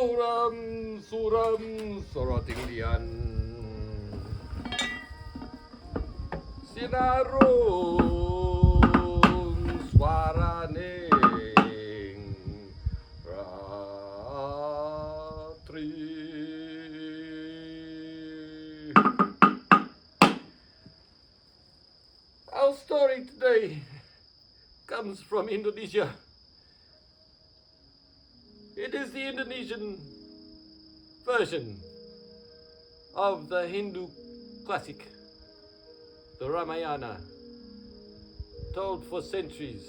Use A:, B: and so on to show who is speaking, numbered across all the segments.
A: Suram Sorotinglian Sinarung Swaraning Ratri. Our story today comes from Indonesia. It is the Indonesian version of the Hindu classic, the Ramayana, told for centuries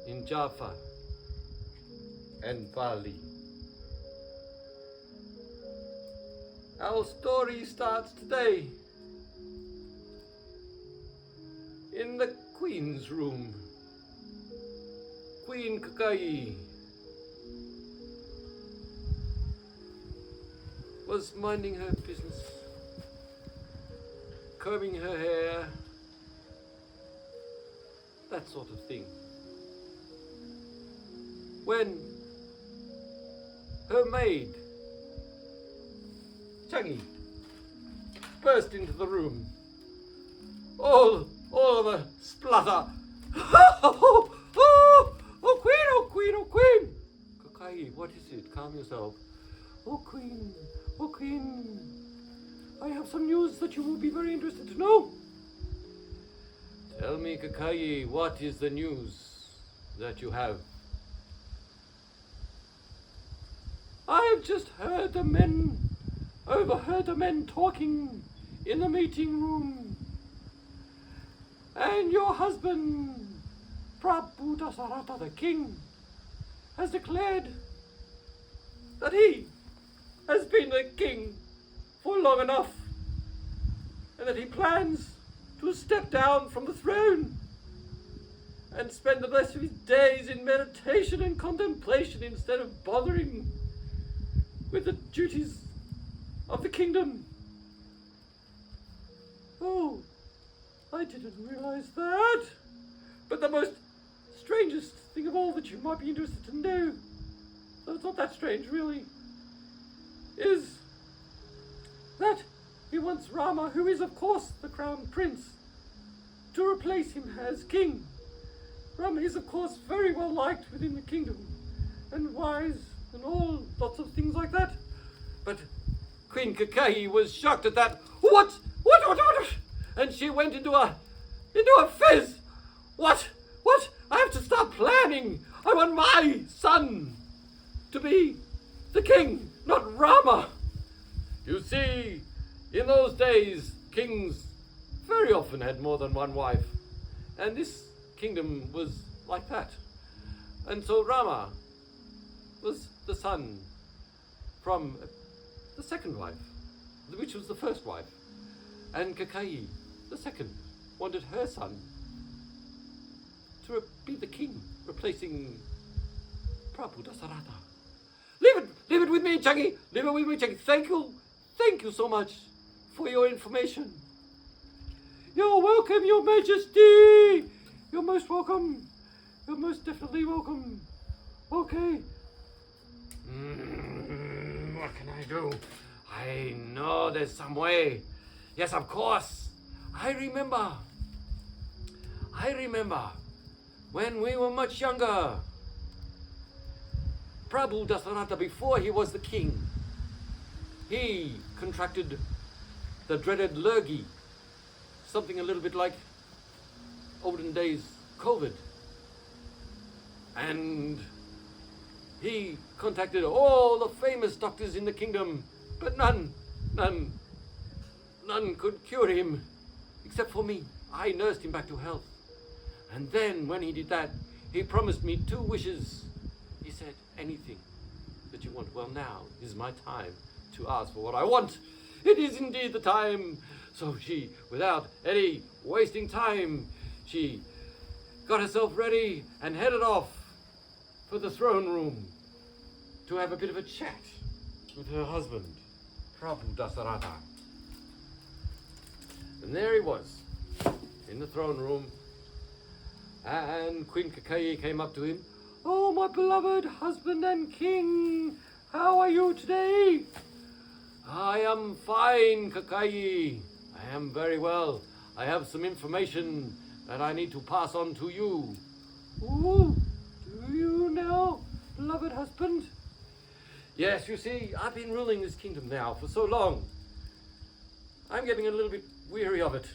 A: in Java and Bali. Our story starts today in the Queen's room. Queen Kakai was minding her business, combing her hair, that sort of thing, when her maid, Changi, burst into the room. All of a splutter. Oh, Queen, oh, Queen! Kakai, what is it? Calm yourself. Oh, Queen, I have some news that you will be very interested to know. Tell me, Kakai, what is the news that you have? I've just overheard the men talking in the meeting room. And your husband, Prabhu Dasarata the king, has declared that he has been the king for long enough, and that he plans to step down from the throne and spend the rest of his days in meditation and contemplation instead of bothering with the duties of the kingdom. Oh, I didn't realize that. But the most strangest thing of all that you might be interested to know, though it's not that strange really, is that he wants Rama, who is of course the crown prince, to replace him as king. Rama is of course very well liked within the kingdom, and wise, and all lots of things like that. But Queen Kakai was shocked at that. What? And she went into a fizz. What? I have to start planning. I want my son to be the king, not Rama. You see, in those days, kings very often had more than one wife, and this kingdom was like that. And so Rama was the son from the second wife, which was the first wife, and Kakai, the second, wanted her son to be the king, replacing Prabhu Dasarata. Leave it with me, Changi. Leave it with me, Changi. Thank you so much for your information. You're welcome, Your Majesty. You're most welcome. You're most definitely welcome. Okay. What can I do? I know there's some way. Yes, of course. I remember when we were much younger. Prabhu Dasarata, before he was the king, he contracted the dreaded lurgy, something a little bit like olden days COVID. And he contacted all the famous doctors in the kingdom, but none could cure him, except for me. I nursed him back to health. And then when he did that, he promised me 2 wishes. He said, anything that you want. Well, now is my time to ask for what I want. It is indeed the time. So she, without any wasting time, she got herself ready and headed off for the throne room to have a bit of a chat with her husband, Prabhu Dasarata. And there he was, in the throne room, and Queen Kakai came up to him. Oh, my beloved husband and king, how are you today?
B: I am fine, Kakai. I am very well. I have some information that I need to pass on to you.
A: Ooh, do you now, beloved husband?
B: Yes, you see, I've been ruling this kingdom now for so long. I'm getting a little bit weary of it.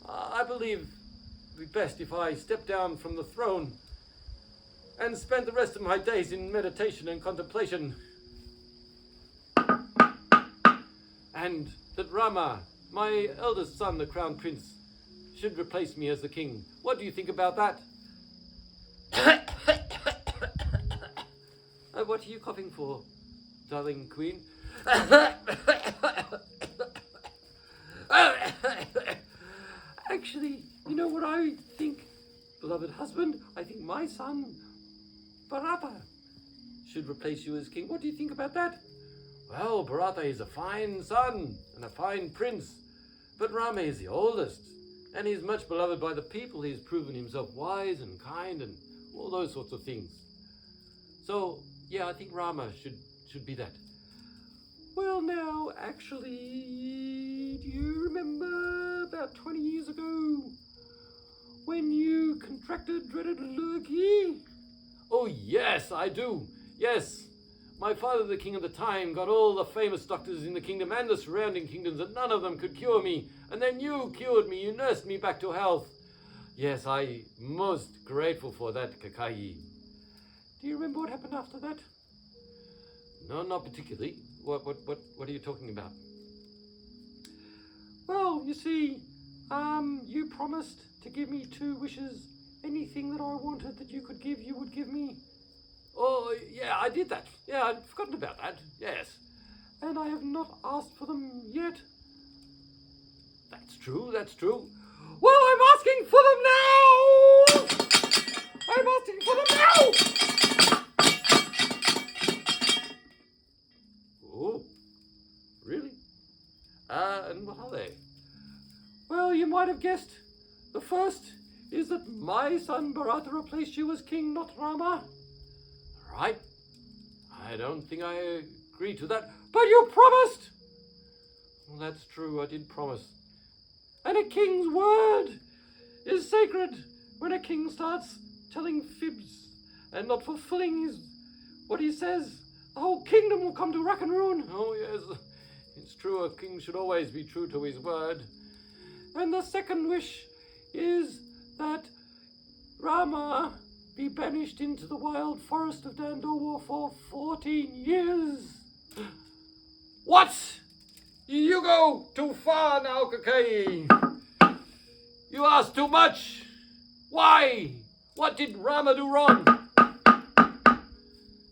B: I believe it would be best if I step down from the throne and spend the rest of my days in meditation and contemplation. And that Rama, my eldest son, the crown prince, should replace me as the king. What do you think about that? What are you coughing for, darling queen?
A: Actually, you know what I think, beloved husband? I think my son, Bharata, should replace you as king. What do you think about that?
B: Well, Bharata is a fine son and a fine prince, but Rama is the oldest, and he's much beloved by the people. He's proven himself wise and kind and all those sorts of things. So, yeah, I think Rama should be that.
A: Well, now, actually, do you remember about 20 years ago when you contracted dreaded lurgy?
B: Oh, yes, I do. Yes. My father, the king at the time, got all the famous doctors in the kingdom and the surrounding kingdoms, and none of them could cure me. And then you cured me. You nursed me back to health. Yes, I'm most grateful for that, Kakai.
A: Do you remember what happened after that?
B: No, not particularly. What are you talking about?
A: Well, you see, you promised to give me 2 wishes. Anything that I wanted that you could give, you would give me.
B: Oh, yeah, I did that. Yeah, I'd forgotten about that. Yes.
A: And I have not asked for them yet.
B: That's true, that's true.
A: Well, I'm asking for them now! I'm asking for them now!
B: Oh, really? And what are they?
A: Well, you might have guessed. The first is that my son Bharata replaced you as king, not Rama.
B: Right. I don't think I agree to that.
A: But you promised!
B: Well, that's true, I did promise.
A: And a king's word is sacred. When a king starts telling fibs and not fulfilling what he says, the whole kingdom will come to rack and ruin.
B: Oh, yes. It's true, a king should always be true to his word.
A: And the second wish is that Rama be banished into the wild forest of Dandawa for 14 years.
B: What? You go too far now, Kakai. You ask too much. Why? What did Rama do wrong?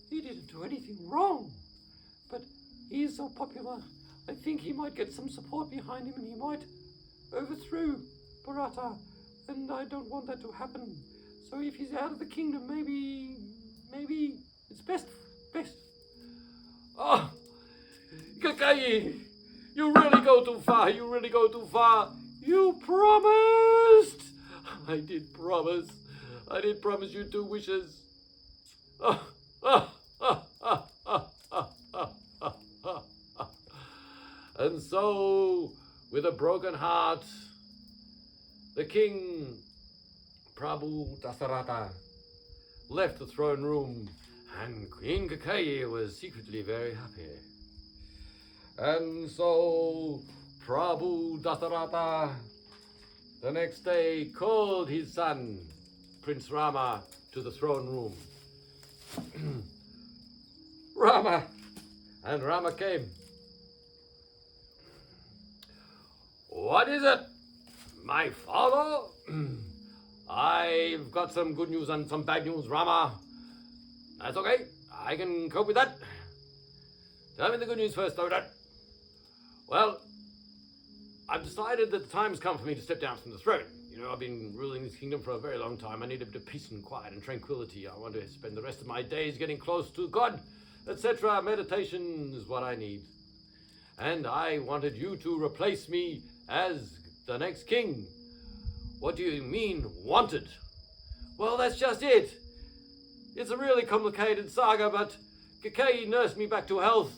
A: He didn't do anything wrong, but he is so popular. I think he might get some support behind him and he might overthrow Bharata, and I don't want that to happen. So if he's out of the kingdom, maybe it's best.
B: Oh, Kakai, you really go too far. You really go too far.
A: You promised.
B: I did promise. I did promise you 2 wishes. And so, with a broken heart, the king, Prabhu Dasarata, left the throne room, and Queen Kakai was secretly very happy. And so, Prabhu Dasarata, the next day, called his son, Prince Rama, to the throne room. Rama! And Rama came. What is it, my father? I've got some good news and some bad news, Rama. That's okay. I can cope with that. Tell me the good news first, though, Dad. Well, I've decided that the time's come for me to step down from the throne. You know, I've been ruling this kingdom for a very long time. I need a bit of peace and quiet and tranquility. I want to spend the rest of my days getting close to God, etc. Meditation is what I need. And I wanted you to replace me as the next king. What do you mean, wanted? Well, that's just it. It's a really complicated saga, but Kakei nursed me back to health,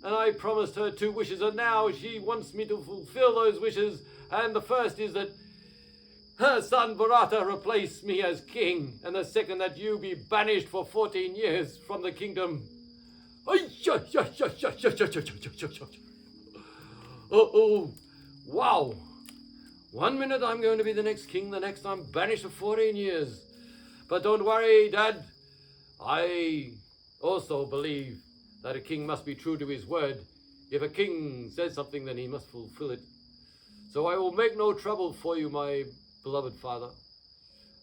B: and I promised her 2 wishes, and now she wants me to fulfill those wishes. And the first is that her son Bharata replace me as king, and the second that you be banished for 14 years from the kingdom. Oh, wow. 1 minute I'm going to be the next king, the next I'm banished for 14 years. But don't worry, Dad. I also believe that a king must be true to his word. If a king says something, then he must fulfill it. So I will make no trouble for you, my beloved father.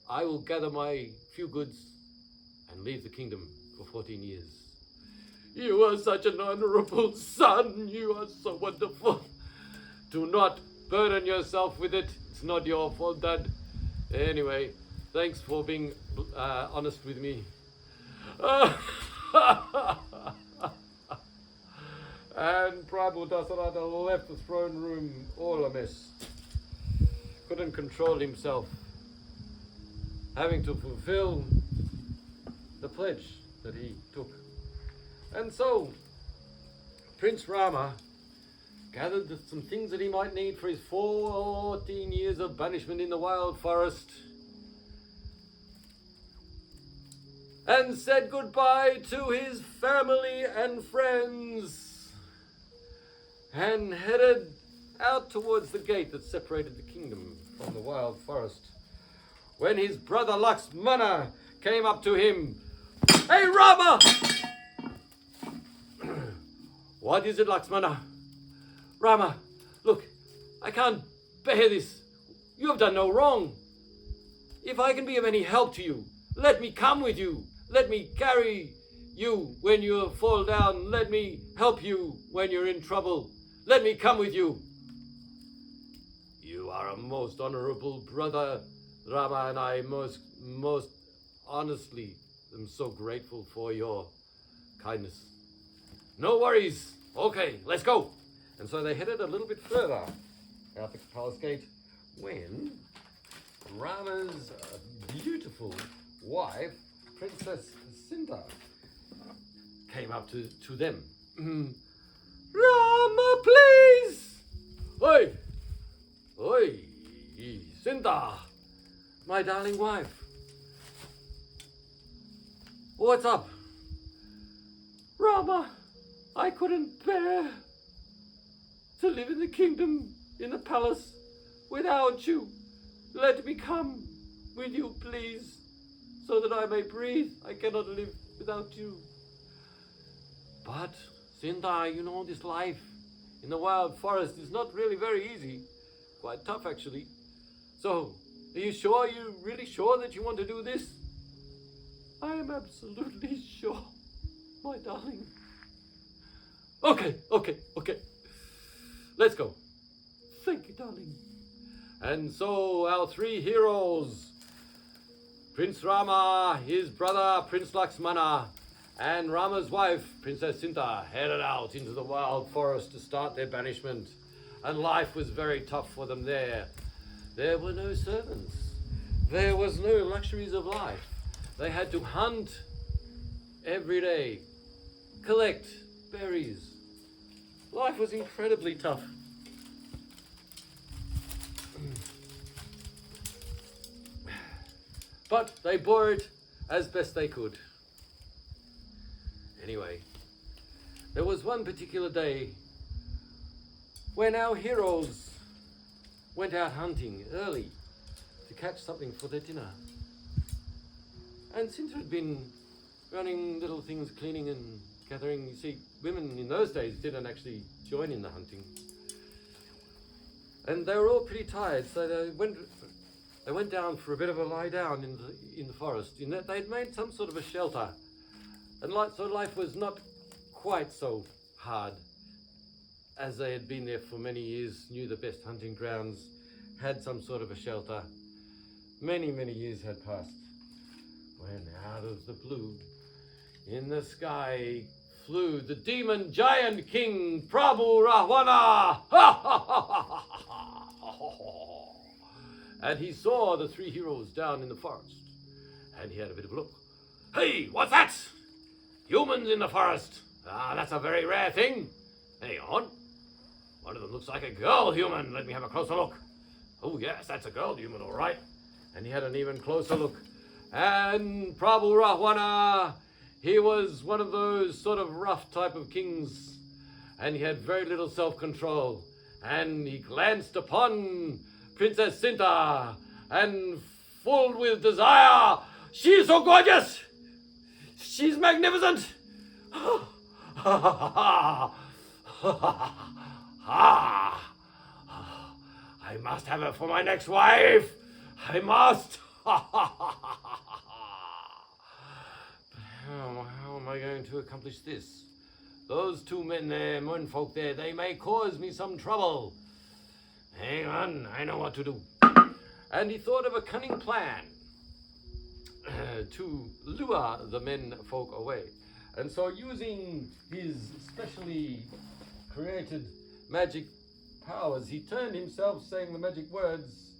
B: I will gather my few goods and leave the kingdom for 14 years. You are such an honorable son. You are so wonderful. Do not burden yourself with it. It's not your fault, Dad. Anyway, thanks for being honest with me. And Prabhu Dasarata left the throne room all a mess. Couldn't control himself, having to fulfill the pledge that he took. And so, Prince Rama gathered some things that he might need for his 14 years of banishment in the wild forest, and said goodbye to his family and friends, and headed out towards the gate that separated the kingdom from the wild forest, when his brother Lakshmana came up to him. Hey, Rama! What is it, Lakshmana? Rama, look, I can't bear this. You have done no wrong. If I can be of any help to you, let me come with you. Let me carry you when you fall down. Let me help you when you're in trouble. Let me come with you. You are a most honorable brother, Rama, and I most honestly am so grateful for your kindness. No worries. Okay, let's go. And so they headed a little bit further out the palace gate when Rama's beautiful wife, Princess Sinta, came up to them. Rama, please! Oi! Oi! Sinta! My darling wife. What's up? Rama, I couldn't bear to live in the kingdom, in the palace, without you. Let me come with you, please, so that I may breathe. I cannot live without you. But, Sinta, you know, this life in the wild forest is not really very easy. Quite tough, actually. So, are you sure? Are you really sure that you want to do this? I am absolutely sure, my darling. Okay. Let's go. Thank you, darling. And so our 3 heroes, Prince Rama, his brother, Prince Lakshmana, and Rama's wife, Princess Sinta, headed out into the wild forest to start their banishment. And life was very tough for them there. There were no servants. There was no luxuries of life. They had to hunt every day, collect berries. Life was incredibly tough. But they bore it as best they could. Anyway, there was one particular day when our heroes went out hunting early to catch something for their dinner. And since it had been running little things, cleaning and gathering, you see, women in those days didn't actually join in the hunting. And they were all pretty tired, so they went down for a bit of a lie down in the forest. In that they'd made some sort of a shelter, and so life was not quite so hard, as they had been there for many years, knew the best hunting grounds, had some sort of a shelter. Many years had passed when out of the blue, in the sky, flew the demon giant king Prabhu Ravana. And he saw the 3 heroes down in the forest, and he had a bit of a look. Hey, what's that? Humans in the forest. Ah, that's a very rare thing. Hang on. One of them looks like a girl human. Let me have a closer look. Oh, yes, that's a girl human, all right. And he had an even closer look. And Prabhu Rahwana, he was one of those sort of rough type of kings. And he had very little self-control. And he glanced upon Princess Sinta and full with desire. She is so gorgeous. She's magnificent. I must have her for my next wife. I must. But how am I going to accomplish this? Those two men there, menfolk there, they may cause me some trouble. Hang on, I know what to do. And he thought of a cunning plan to lure the menfolk away. And so using his specially created magic powers, he turned himself, saying the magic words,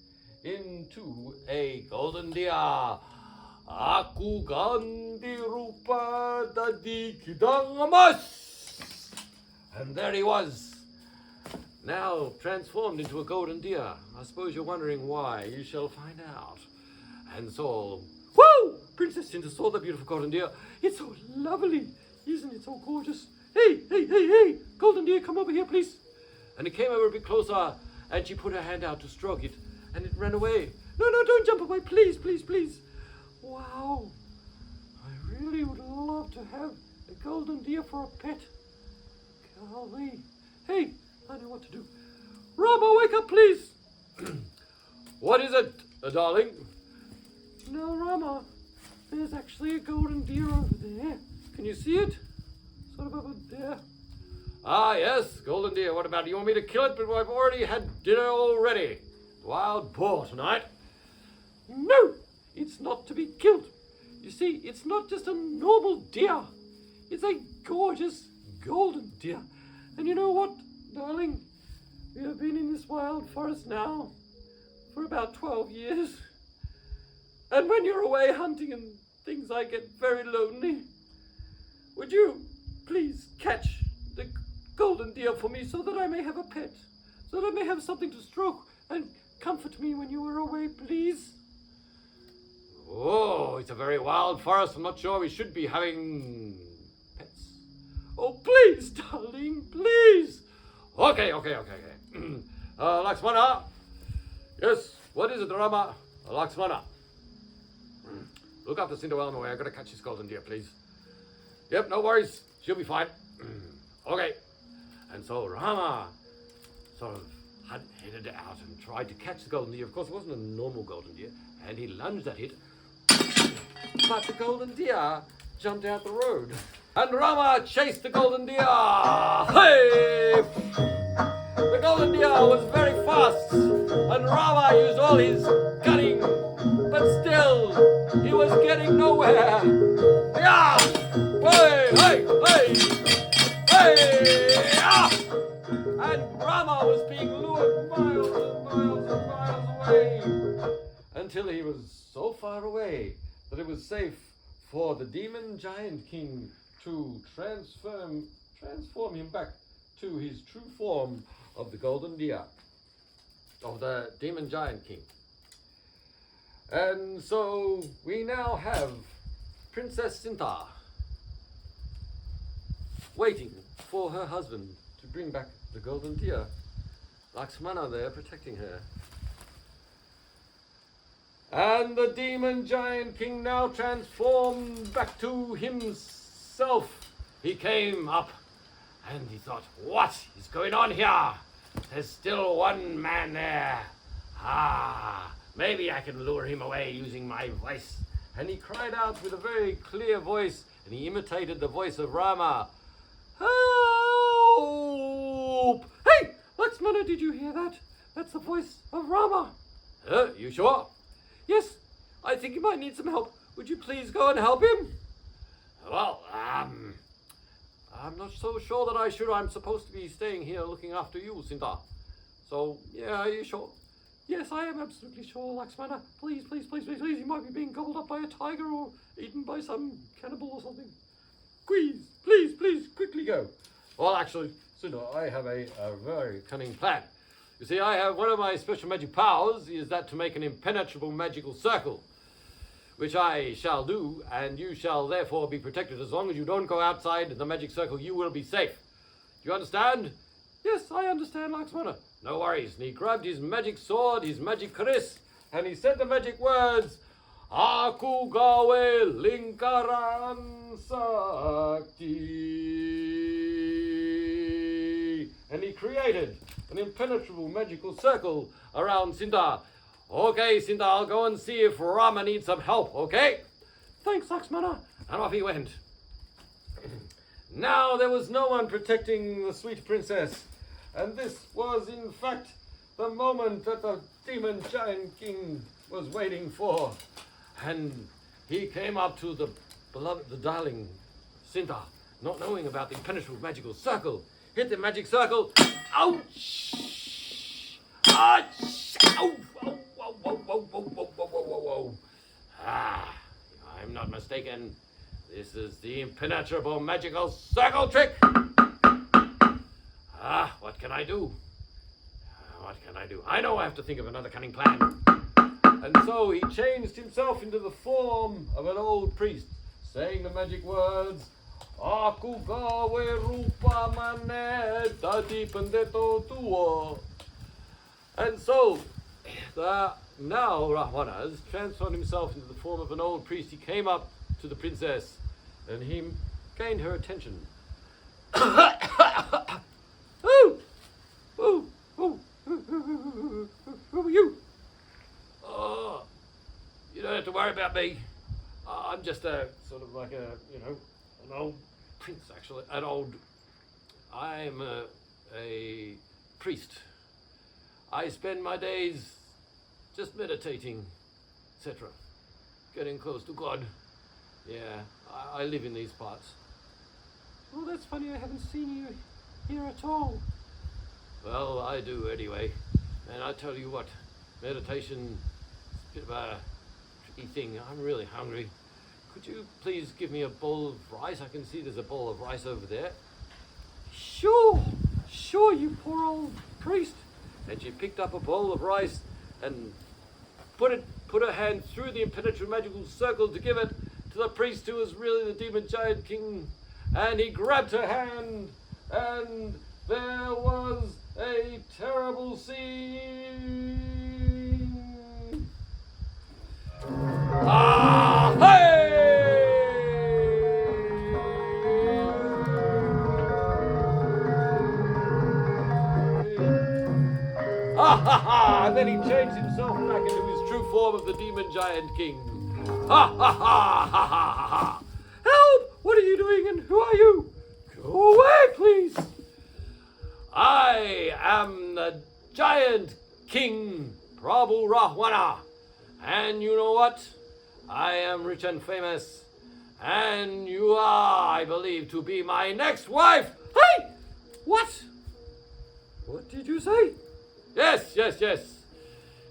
B: into a golden deer. Aku ganti rupa dadi kidang emas. And there he was, now transformed into a golden deer. I suppose you're wondering why. You shall find out. And so,
A: whoa! Princess Cinta saw the beautiful golden deer. It's so lovely. Isn't it so gorgeous? Hey, hey, hey, hey! Golden deer, come over here, please.
B: And it came over a bit closer, and she put her hand out to stroke it, and it ran away.
A: No, no, don't jump away, please, please, please. Wow. I really would love to have a golden deer for a pet. Golly. Hey, I know what to do. Rama, wake up, please.
B: What is it, darling?
A: No, Rama. There's actually a golden deer over there. Can you see it? Sort of over there.
B: Ah, yes, golden deer. What about it? You want me to kill it? But I've already had dinner already. Wild boar tonight.
A: No, it's not to be killed. You see, it's not just a normal deer. It's a gorgeous golden deer. And you know what, darling? We have been in this wild forest now for about 12 years. And when you're away hunting and things, I get very lonely. Would you please catch the golden deer for me so that I may have a pet? So that I may have something to stroke and comfort me when you are away, please?
B: Oh, it's a very wild forest. I'm not sure we should be having pets.
A: Oh, please, darling, please.
B: Okay. Lakshmana. Yes, what is it, Rama? Lakshmana. Look after Cinderella away. I've got to catch this golden deer, please. Yep, no worries. She'll be fine. Okay. And so Rama sort of headed out and tried to catch the golden deer. Of course, it wasn't a normal golden deer. And he lunged at it. But the golden deer jumped out the road. And Rama chased the golden deer. Hey! The golden deer was very fast. And Rama used all his cunning. But still, he was getting nowhere. Yeah! Hey! Ah! And Rama was being lured miles and miles and miles away until he was so far away that it was safe for the demon giant king to transform him back to his true form of the golden deer, of the demon giant king. And so we now have Princess Sinta waiting for her husband to bring back the golden deer. Lakshmana there protecting her. And the demon giant king now transformed back to himself. He came up and he thought, what is going on here? There's still one man there. Maybe I can lure him away using my voice. And he cried out with a very clear voice, and he imitated the voice of Rama. Help!
A: Hey, Lakshmana, did you hear that? That's the voice of Rama.
B: You sure?
A: Yes, I think he might need some help. Would you please go and help him?
B: Well, I'm not so sure that I should. I'm supposed to be staying here looking after you, Sinta. So, yeah, are you sure?
A: Yes, I am absolutely sure, Lakshmana. Please, please, please, please, please. You might be being gobbled up by a tiger or eaten by some cannibal or something. Please, please, please, quickly go.
B: Well, actually, Sundar, I have a very cunning plan. You see, I have one of my special magic powers is that to make an impenetrable magical circle, which I shall do, and you shall therefore be protected. As long as you don't go outside the magic circle, you will be safe. Do you understand?
A: Yes, I understand, Lakshmana.
B: No worries. And he grabbed his magic sword, his magic kris, and he said the magic words, Aku gawe lingkaran sakti. And he created an impenetrable magical circle around Sindar. Okay, Sindar, I'll go and see if Rama needs some help, okay?
A: Thanks, Lakshmana.
B: And off he went. Now there was no one protecting the sweet princess. And this was, in fact, the moment that the demon giant king was waiting for. And he came up to the beloved, the darling Sindar, not knowing about the impenetrable magical circle. Hit the magic circle. Ouch! Ouch! Ow! Whoa, whoa, whoa, whoa, whoa, whoa, whoa, whoa, whoa. Ah, I'm not mistaken. This is the impenetrable magical circle trick. What can I do? What can I do? I know I have to think of another cunning plan. And so he changed himself into the form of an old priest, saying the magic words, Aku gawe rupa mane dadi pendeto tuo. And so, now Rahwana has transformed himself into the form of an old priest. He came up to the princess and he gained her attention.
A: Who are you?
B: Oh, you don't have to worry about me. I'm just a sort of like an old prince, actually. I'm a priest. I spend my days just meditating, etc. Getting close to God. Yeah, I live in these parts.
A: Oh, that's funny. I haven't seen you here at all.
B: Well, I do anyway. And I tell you what, meditation is a bit of a tricky thing. I'm really hungry. Could you please give me a bowl of rice? I can see there's a bowl of rice over there.
A: Sure, you poor old priest.
B: And she picked up a bowl of rice and put her hand through the impenetrable magical circle to give it to the priest who was really the demon giant king. And he grabbed her hand, and there was a terrible scene. And then he changed himself back into his true form of the demon giant king. Ha ha ha ha ha ha!
A: Help! What are you doing and who are you? Go away, please!
B: I am the giant king, Prabhu Rahwana. And you know what? I am rich and famous. And you are, I believe, to be my next wife.
A: Hey! What? What did you say?
B: Yes.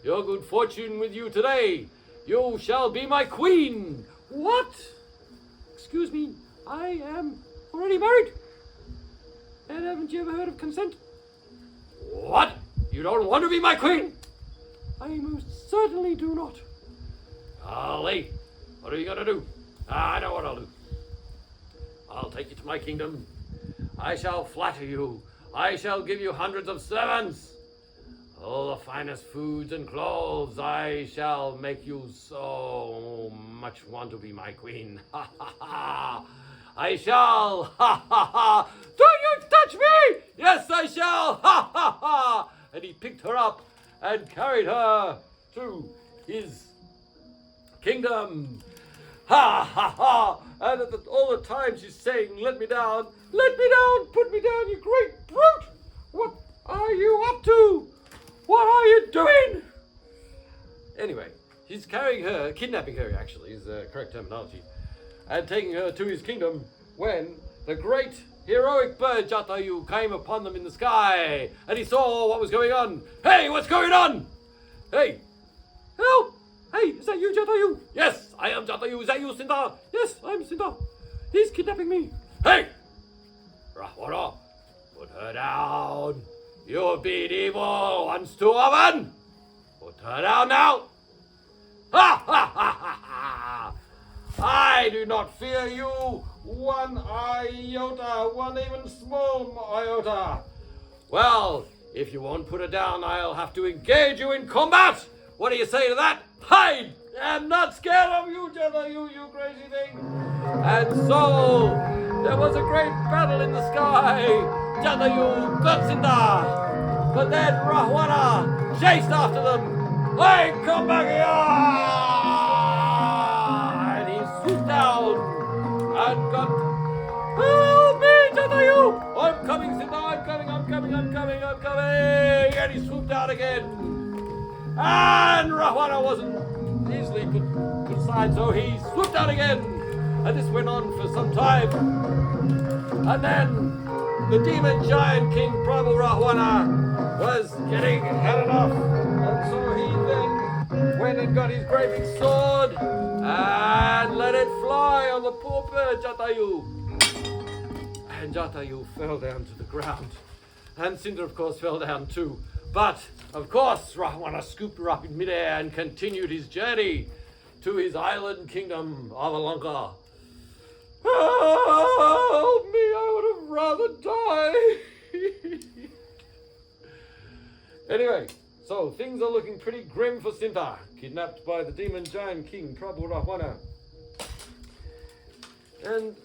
B: Your good fortune with you today. You shall be my queen.
A: What? Excuse me, I am already married. And haven't you ever heard of consent?
B: What? You don't want to be my queen?
A: I most certainly do not.
B: Lee, what are you going to do? I know what I'll do. I'll take you to my kingdom. I shall flatter you. I shall give you hundreds of servants. All the finest foods and clothes. I shall make you so much want to be my queen. Ha ha ha! I shall! Ha ha ha! Don't you touch me! Yes, I shall! Ha ha ha! And he picked her up and carried her to his kingdom. Ha ha ha! And all the time she's saying, let me down, put me down, you great brute! What are you up to? What are you doing? Anyway, he's carrying her, kidnapping her actually is the correct terminology, and taking her to his kingdom when the great heroic bird Jatayu came upon them in the sky and he saw what was going on. Hey, what's going on? Hey!
A: Help! Hey, is that you, Jatayu?
B: Yes, I am Jatayu. Is that you, Sinta?
A: Yes, I'm Sinta. He's kidnapping me.
B: Hey! Rahwana, put her down. You've been evil once too often. Put her down now. Ha ha ha ha ha! I do not fear you one iota, one even small iota. Well, if you won't put her down, I'll have to engage you in combat. What do you say to that? I am not scared of you, Jatayu, you crazy thing. And so, there was a great battle in the sky. Jatayu got Sinta, but then Rahwana chased after them. Hey, come back here! And he swooped down and got... Help me, Jatayu! I'm coming, Sinta, I'm coming. And he swooped down again. And Rahwana wasn't easily put aside, so he swooped down again. And this went on for some time. And then the demon giant king Prabhu Rahwana was getting had enough. And so he then went and got his great big sword and let it fly on the poor bird Jatayu. And Jatayu fell down to the ground. And Sinta, of course, fell down too. But, of course, Rahwana scooped her up in midair and continued his journey to his island kingdom of Alanka. Help me, I would have rather die. Anyway, so things are looking pretty grim for Sinta, kidnapped by the demon giant king Prabhu Rahwana. And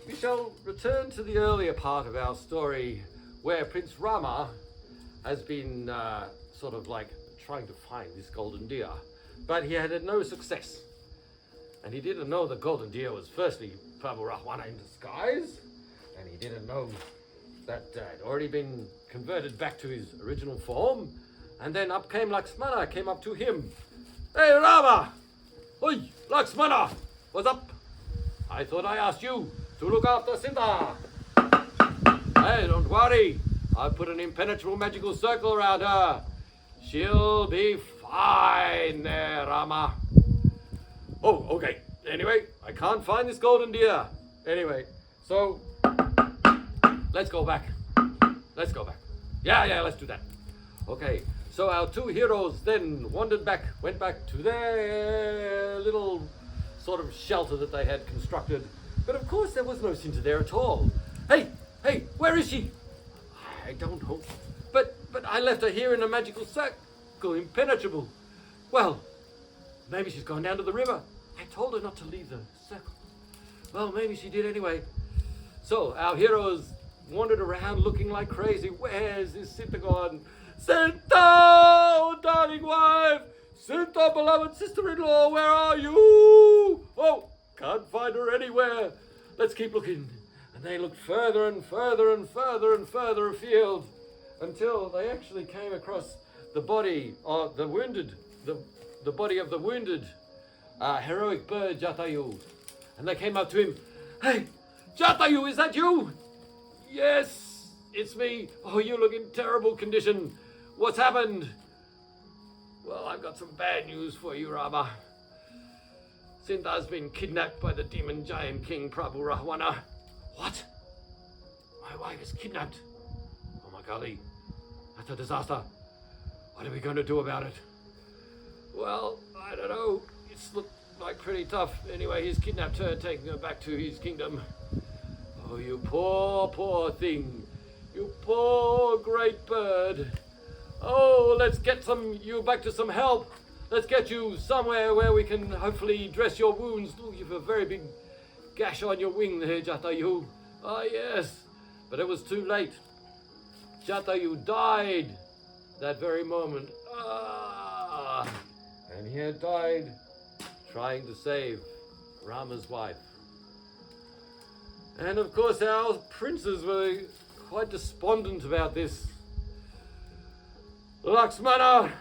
B: we shall return to the earlier part of our story where Prince Rama has been sort of like trying to find this golden deer, but he had no success. And he didn't know the golden deer was firstly Prabhu Rahwana in disguise, and he didn't know that had already been converted back to his original form. And then up came Lakshmana, came up to him. Hey Rama! Oi, Lakshmana! What's up? I thought I asked you to look after Sinta. Hey, don't worry. I put an impenetrable magical circle around her. She'll be fine there, Rama. Oh, okay. Anyway, I can't find this golden deer. Anyway, so let's go back. Yeah, let's do that. Okay, so our two heroes then went back to their little sort of shelter that they had constructed. But of course there was no Sinta there at all. Hey, where is she? I don't know. But I left her here in a magical circle, impenetrable. Well, maybe she's gone down to the river. I told her not to leave the circle. Well, maybe she did anyway. So our heroes wandered around looking like crazy. Where's this Sinta gone? Sinta, oh, darling wife! Sinta, beloved sister-in-law, where are you? Oh, can't find her anywhere. Let's keep looking. And they looked further and further and further and further afield until they actually came across the body of the wounded, the body of the wounded heroic bird Jatayu. And they came up to him. Hey, Jatayu, is that you? Yes, it's me. Oh, you look in terrible condition. What's happened? Well, I've got some bad news for you, Rama. Sinta's been kidnapped by the demon giant king Prabhu Rahwana. What? My wife is kidnapped. Oh my golly, that's a disaster. What are we going to do about it? Well, I don't know. It's looked like pretty tough. Anyway, he's kidnapped her, taking her back to his kingdom. Oh, you poor thing. You poor great bird. Oh, let's get you back to some help. Let's get you somewhere where we can hopefully dress your wounds. Look, you've a very big gash on your wing there, Jatayu. Ah, yes. But it was too late. Jatayu died that very moment. Ah! And he had died trying to save Rama's wife. And of course our princes were quite despondent about this. Lakshmana!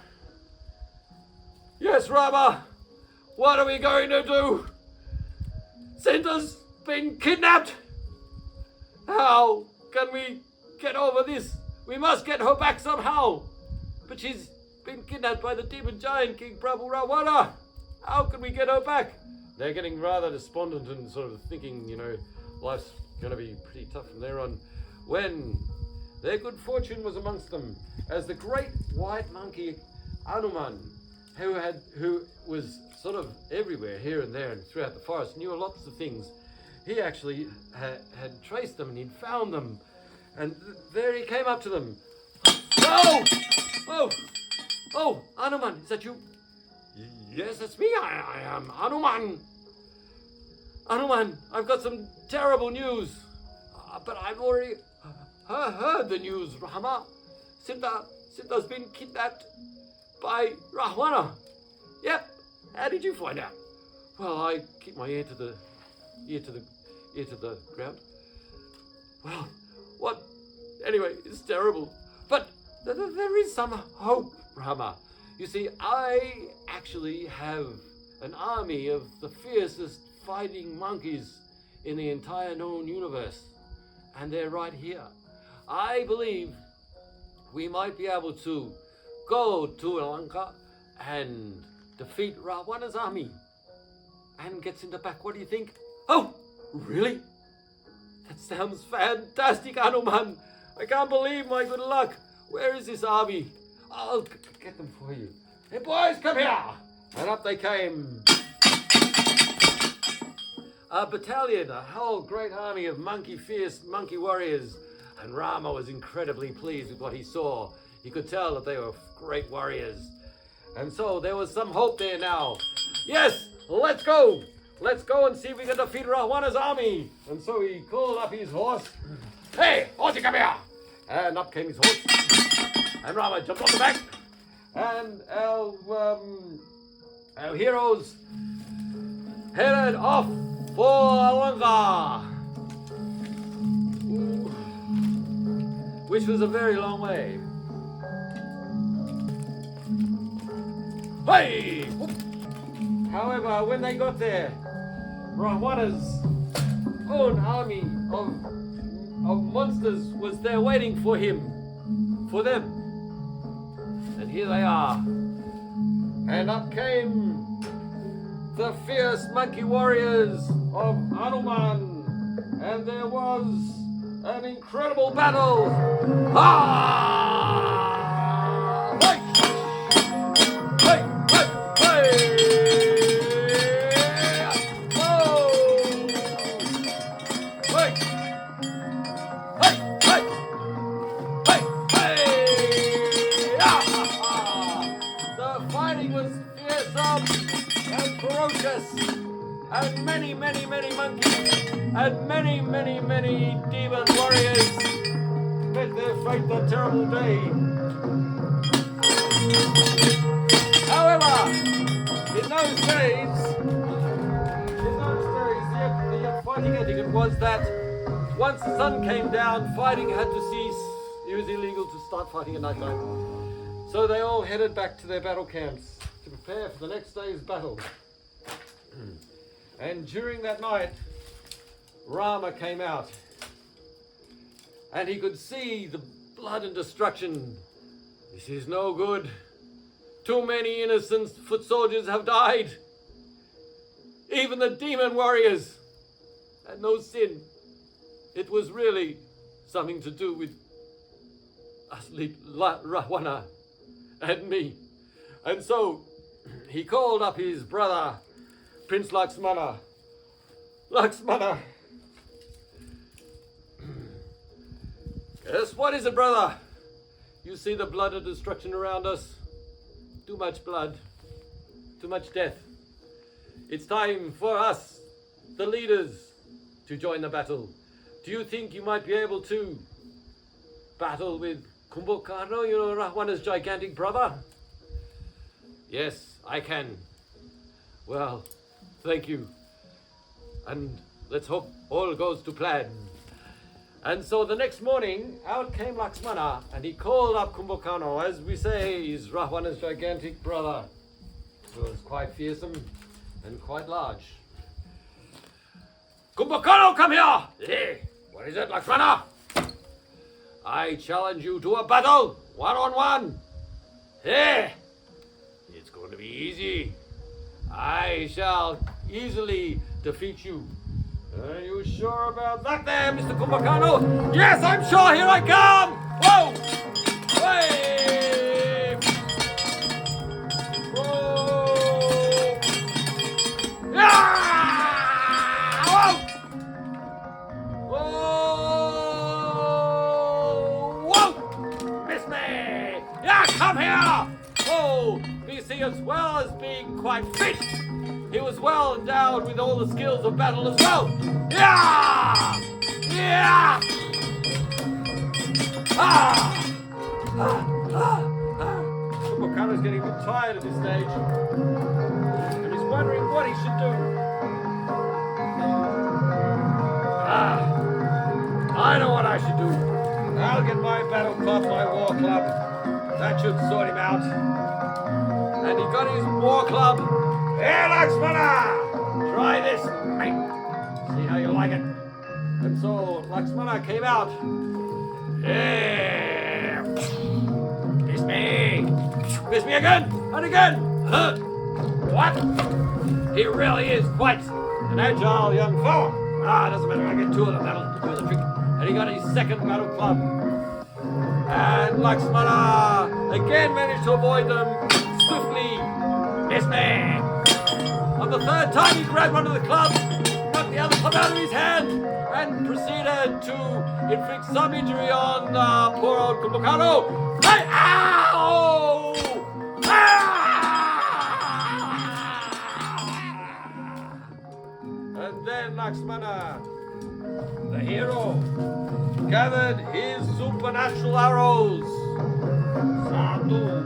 B: Yes, Rama! What are we going to do? Sinta's been kidnapped! How can we get over this? We must get her back somehow. But she's been kidnapped by the demon giant King Prabhu Ravana. How can we get her back? They're getting rather despondent and sort of thinking, life's going to be pretty tough from there on, when their good fortune was amongst them, as the great white monkey Hanuman, who was sort of everywhere, here and there and throughout the forest, knew lots of things. He actually had traced them and he'd found them, and there he came up to them. Oh, Hanuman, is that you? Yes, that's me. I am Hanuman. Hanuman, I've got some terrible news. But I've already heard the news, Rama. Sinta's been kidnapped by Ravana. Yep. How did you find out? Well, I keep my ear to the ground. Well, what? Anyway, it's terrible. But there is some hope, Rama. You see, I actually have an army of the fiercest fighting monkeys in the entire known universe. And they're right here. I believe we might be able to go to Lanka and defeat Ravana's army and get Sinta back. What do you think? Oh, really? That sounds fantastic, Hanuman. I can't believe my good luck. Where is this army? I'll get them for you. Hey, boys, come here. And up they came. A battalion, a whole great army of fierce monkey warriors. And Rama was incredibly pleased with what he saw. He could tell that they were great warriors. And so there was some hope there now. Yes, let's go. Let's go and see if we can defeat Ravana's army. And so he called up his horse. Hey, horsey, come here. And up came his horse. And Rama jumped on the back. And our heroes headed off for Lanka, which was a very long way. Hey! However, when they got there, Ravana's own army of monsters was there waiting for them. And here they are. And up came the fierce monkey warriors of Hanuman. And there was an incredible battle. Ah! Hey! Hey! Hey! Hey! Oh! Hey! Hey! Hey! Hey! Hey! Ah! The fighting was fearsome and ferocious, and many monkeys and many demon warriors met their fate that terrible day. However, in those days, the fighting etiquette was that once the sun came down, fighting had to cease. It was illegal to start fighting at night time. So they all headed back to their battle camps to prepare for the next day's battle. And during that night, Rama came out, and he could see the blood and destruction. This is no good. Too many innocent foot soldiers have died. Even the demon warriors had no sin. It was really something to do with Ravana and me. And so he called up his brother, Prince Lakshmana. Lakshmana. Yes, what is it, brother? You see the blood and destruction around us? Too much blood. Too much death. It's time for us, the leaders, to join the battle. Do you think you might be able to battle with Kumbhakarna, Ravana's gigantic brother? Yes, I can. Well, thank you. And let's hope all goes to plan. And so the next morning, out came Lakshmana, and he called up Kumbhakarna, as we say, is Ravana's gigantic brother, who was quite fearsome and quite large. Kumbhakarna, come here! Hey, what is it, Lakshmana? I challenge you to a battle, one-on-one. Eh, it's going to be easy. I shall easily defeat you. Are you sure about that there, Mr. Kumbhakano? Yes, I'm sure. Here I come. Whoa! Hey! Whoa! Yeah! Whoa! Whoa! Whoa! Miss me! Yeah, come here! Oh, you see, as well as being quite fit, he was well endowed with all the skills of battle as well. Yeah! Yeah! Ah! Kumbhakano's getting a bit tired at this stage. And he's wondering what he should do. I know what I should do. I'll get my battle club, my war club. That should sort him out. And he got his war club. Here, Lakshmana! Try this, mate. See how you like it. And so Lakshmana came out. Yeah. Miss me. Miss me again and again. Huh? What? He really is quite an agile young fellow. Doesn't matter. I get two of them. That'll do the trick. And he got his second battle club. And Lakshmana again managed to avoid them swiftly. Miss me. On the third time, he grabbed one of the clubs, knocked the other club out of his hand, and proceeded to inflict some injury on poor old Kumbhakano. Hey! Ow! And then Lakshmana, the hero, gathered his supernatural arrows. Sadhu.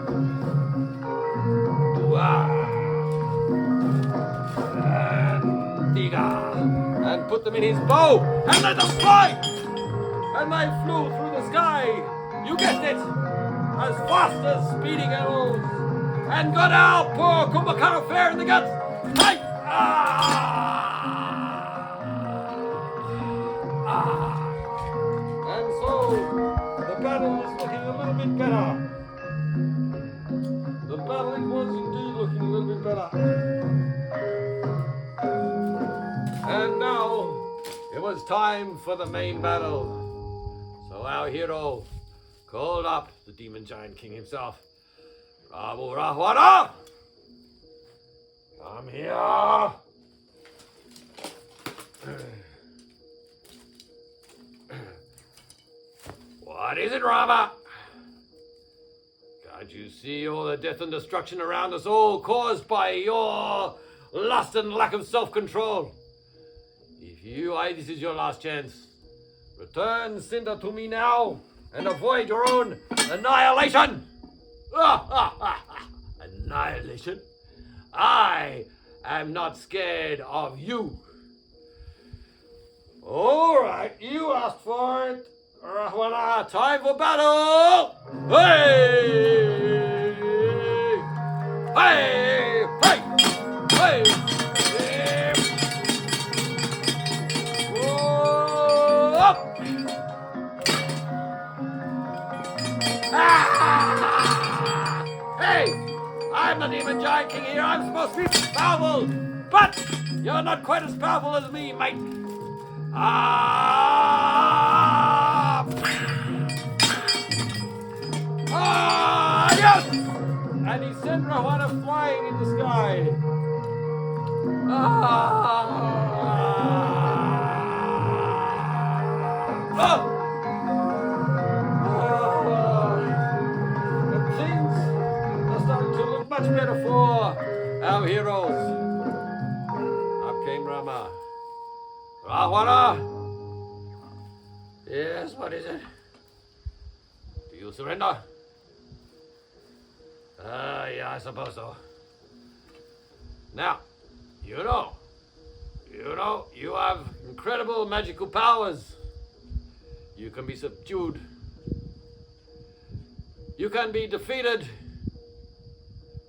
B: Dua. And put them in his bow and let them fly, and they flew through the sky, you guessed it, as fast as speeding arrows, and got our poor Kumbhakano fair in the guts. Hey! And so the battle is looking a little bit better. The battle was indeed looking a little bit better. And now, it was time for the main battle. So our hero called up the demon giant king himself. Ramu Rahwana! Come here! What is it, Rama? Can't you see all the death and destruction around us, all caused by your lust and lack of self-control? This is your last chance. Return Cinder to me now and avoid your own annihilation. Annihilation? I am not scared of you. All right, you asked for it. Rahwana, time for battle. Hey! Hey! Hey! Hey! Hey! I'm the demon giant king here. I'm supposed to be powerful, but you're not quite as powerful as me, mate. Yes! And he sent Rahwana flying in the sky. Much better for our heroes. Up came Rama. Rahwana! Yes, what is it? Do you surrender? Yeah, I suppose so. Now, you know, you have incredible magical powers. You can be subdued. You can be defeated.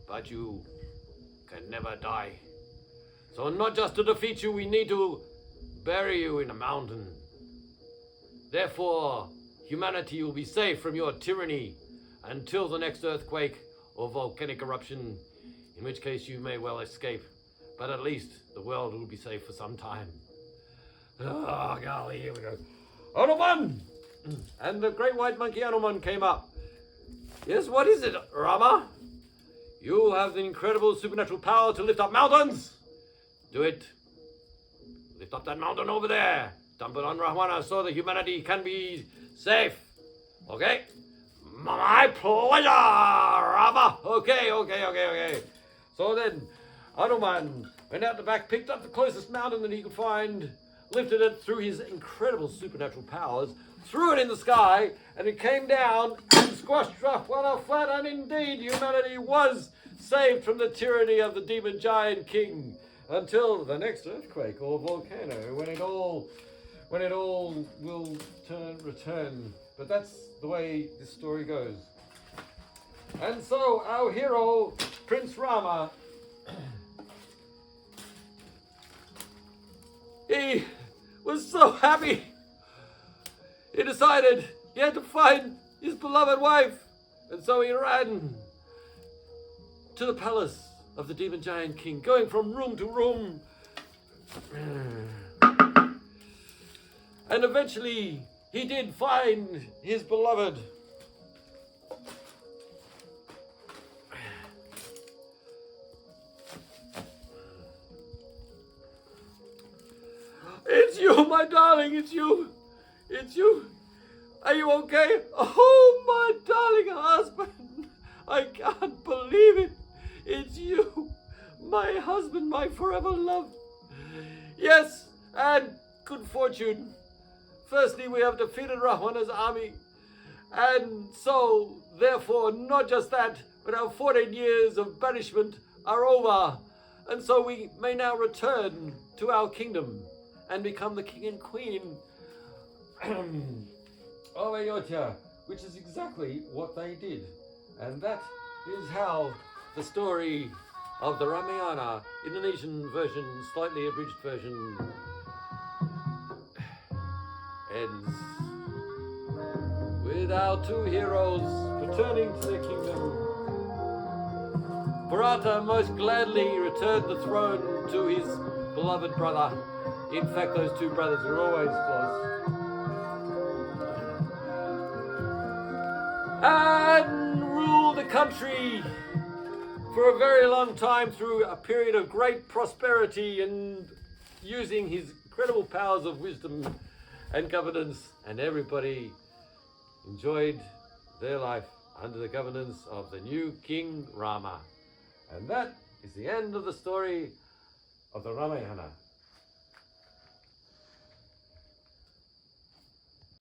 B: But you can never die. So not just to defeat you, we need to bury you in a mountain. Therefore, humanity will be safe from your tyranny until the next earthquake or volcanic eruption, in which case you may well escape, but at least the world will be safe for some time. Oh, golly, here we go. Hanuman! And the great white monkey Hanuman came up. Yes, what is it, Rama? You have the incredible supernatural power to lift up mountains. Do it. Lift up that mountain over there. Dump it on Ramayana so that humanity can be safe. Okay? My pleasure, Rama. Okay. So then, Hanuman went out the back, picked up the closest mountain that he could find, lifted it through his incredible supernatural powers, threw it in the sky, and it came down and squashed Rahwana flat, and indeed humanity was saved from the tyranny of the demon giant king until the next earthquake or volcano, when it all will return. But that's the way this story goes. And so our hero, Prince Rama, he was so happy. He decided he had to find his beloved wife. And so he ran to the palace of the demon giant king, going from room to room. And eventually he did find his beloved. It's you, my darling, it's you. It's you. Are you okay? Oh, my darling husband. I can't believe it. It's you, my husband, my forever love. Yes, and good fortune. Firstly, we have defeated Rahwana's army. And so, therefore, not just that, but our 14 years of banishment are over. And so we may now return to our kingdom and become the king and queen of Ayodhya, which is exactly what they did. And that is how the story of the Ramayana, Indonesian version, slightly abridged version, ends. With our two heroes returning to their kingdom. Bharata most gladly returned the throne to his beloved brother. In fact, those two brothers were always close. And ruled the country for a very long time through a period of great prosperity and using his incredible powers of wisdom and governance, and everybody enjoyed their life under the governance of the new King Rama. And that is the end of the story of the Ramayana.